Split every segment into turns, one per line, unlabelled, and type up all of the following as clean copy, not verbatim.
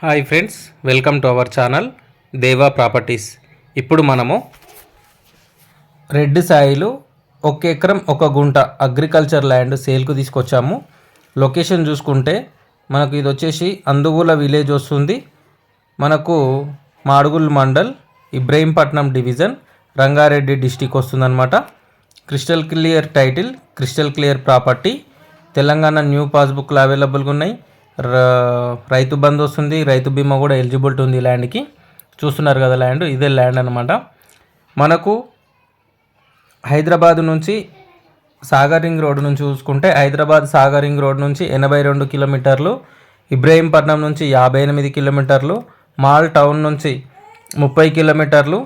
Hi friends, welcome to our channel దేవా properties. ఇప్పుడు మనము రెడ్ సాయిలు 1 ఎకరం 1 గుంట అగ్రికల్చర్ ల్యాండ్ సేల్కు తీసుకొచ్చాము. లొకేషన్ చూసుకుంటే మనకు ఇది వచ్చేసి అందుగుల విలేజ్ వస్తుంది. మనకు మాడుగుల్ మండల్, ఇబ్రహీంపట్నం డివిజన్, రంగారెడ్డి డిస్టిక్ వస్తుందన్నమాట. Crystal clear title, crystal clear property. Telangana new పాస్బుక్లు అవైలబుల్గా ఉన్నాయి. రైతు బంధు వస్తుంది, రైతు బీమా కూడా ఎలిజిబిలిటీ ఉంది. ల్యాండ్కి చూస్తున్నారు కదా, ల్యాండ్ ఇదే ల్యాండ్ అనమాట. మనకు హైదరాబాద్ నుంచి సాగర్ రింగ్ రోడ్ నుంచి చూసుకుంటే హైదరాబాద్ సాగర్ రింగ్ రోడ్ నుంచి 82 కిలోమీటర్లు, ఇబ్రహీంపట్నం నుంచి 58 కిలోమీటర్లు, మాల్ టౌన్ నుంచి 30 కిలోమీటర్లు,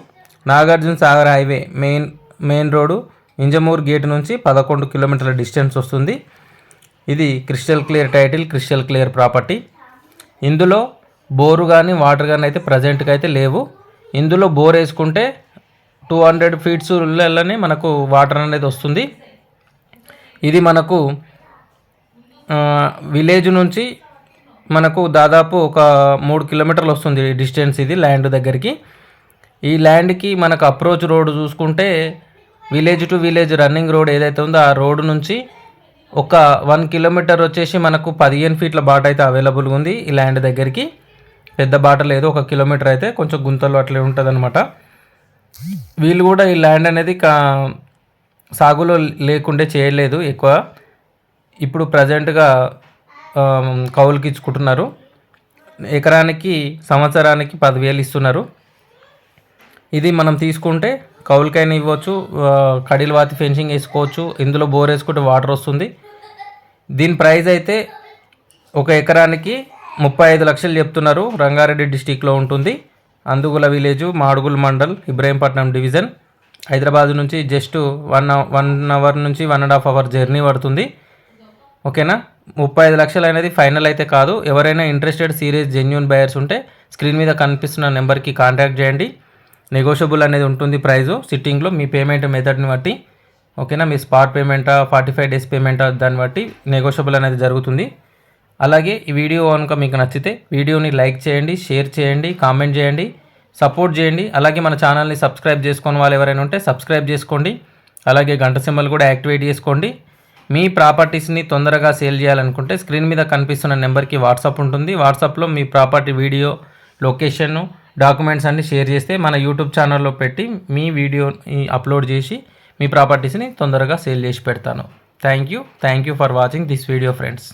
Nagarjuna Sagar highway main road Injamur gate నుంచి 11 కిలోమీటర్ల డిస్టెన్స్ వస్తుంది. ఇది crystal clear title, crystal clear property. ఇందులో బోరు కానీ వాటర్ కానీ అయితే ప్రజెంట్గా అయితే లేవు. ఇందులో బోర్ వేసుకుంటే 200 ఫీట్స్ ఉళ్ళని మనకు వాటర్ అనేది వస్తుంది. ఇది మనకు విలేజ్ నుంచి మనకు దాదాపు ఒక 3 కిలోమీటర్లు వస్తుంది డిస్టెన్స్ ఇది ల్యాండ్ దగ్గరికి. ఈ ల్యాండ్కి మనకు అప్రోచ్ రోడ్ చూసుకుంటే village to village running road ఏదైతే ఉందో ఆ రోడ్డు నుంచి ఒక 1 కిలోమీటర్ వచ్చేసి మనకు 15 ఫీట్ల బాట అయితే అవైలబుల్గా ఉంది. ఈ ల్యాండ్ దగ్గరికి పెద్ద బాట లేదు, 1 కిలోమీటర్ అయితే కొంచెం గుంతలు అట్లే ఉంటుంది అనమాట. వీళ్ళు కూడా ఈ ల్యాండ్ అనేది సాగులో లేకుండే చేయలేదు ఎక్కువ. ఇప్పుడు ప్రజెంట్గా కౌలుకి ఇచ్చుకుంటున్నారు. ఎకరానికి సంవత్సరానికి 10,000 ఇస్తున్నారు. ఇది మనం తీసుకుంటే కౌలుకైనా ఇవ్వచ్చు, కడిలు వాతి ఫెన్సింగ్ వేసుకోవచ్చు. ఇందులో బోర్ వేసుకుంటే వాటర్ వస్తుంది. దీని ప్రైస్ అయితే 1 ఎకరానికి 35 లక్షలు చెప్తున్నారు. రంగారెడ్డి డిస్టిక్లో ఉంటుంది. Andugula village, Madgul mandal, Ibrahimpatnam division. హైదరాబాద్ నుంచి జస్ట్ 1 అవర్ నుంచి 1.5 అవర్ జర్నీ పడుతుంది. ఓకేనా. 35 లక్షలు అనేది ఫైనల్ అయితే కాదు. ఎవరైనా ఇంట్రెస్టెడ్ సీరియస్ జెన్యూన్ బయర్స్ ఉంటే స్క్రీన్ మీద కనిపిస్తున్న నెంబర్కి కాంటాక్ట్ చేయండి. నెగోషియబుల్ అనేది ఉంటుంది ప్రైజు సిట్టింగ్లో మీ పేమెంట్ మెథడ్ని బట్టి. ఓకేనా. మీ స్పాట్ పేమెంటా, 45 డేస్ పేమెంటా, దాన్ని బట్టి నెగోషియబుల్ అనేది జరుగుతుంది. అలాగే ఈ వీడియో కనుక మీకు నచ్చితే వీడియోని లైక్ చేయండి, షేర్ చేయండి, కామెంట్ చేయండి, సపోర్ట్ చేయండి. అలాగే మన ఛానల్ని సబ్స్క్రైబ్ చేసుకుని వాళ్ళు ఎవరైనా ఉంటే సబ్స్క్రైబ్ చేసుకోండి. అలాగే గంట సింబల్ కూడా యాక్టివేట్ చేసుకోండి. మీ ప్రాపర్టీస్ని తొందరగా సేల్ చేయాలనుకుంటే స్క్రీన్ మీద కనిపిస్తున్న నెంబర్కి వాట్సాప్ ఉంటుంది. వాట్సాప్లో మీ ప్రాపర్టీ వీడియో, లొకేషన్, డాక్యుమెంట్స్ అన్ని షేర్ చేస్తే మన యూట్యూబ్ ఛానల్లో పెట్టి మీ వీడియోని అప్లోడ్ చేసి మీ ప్రాపర్టీస్ని తొందరగా సేల్ చేసి పెడతాను. Thank you for watching this video friends.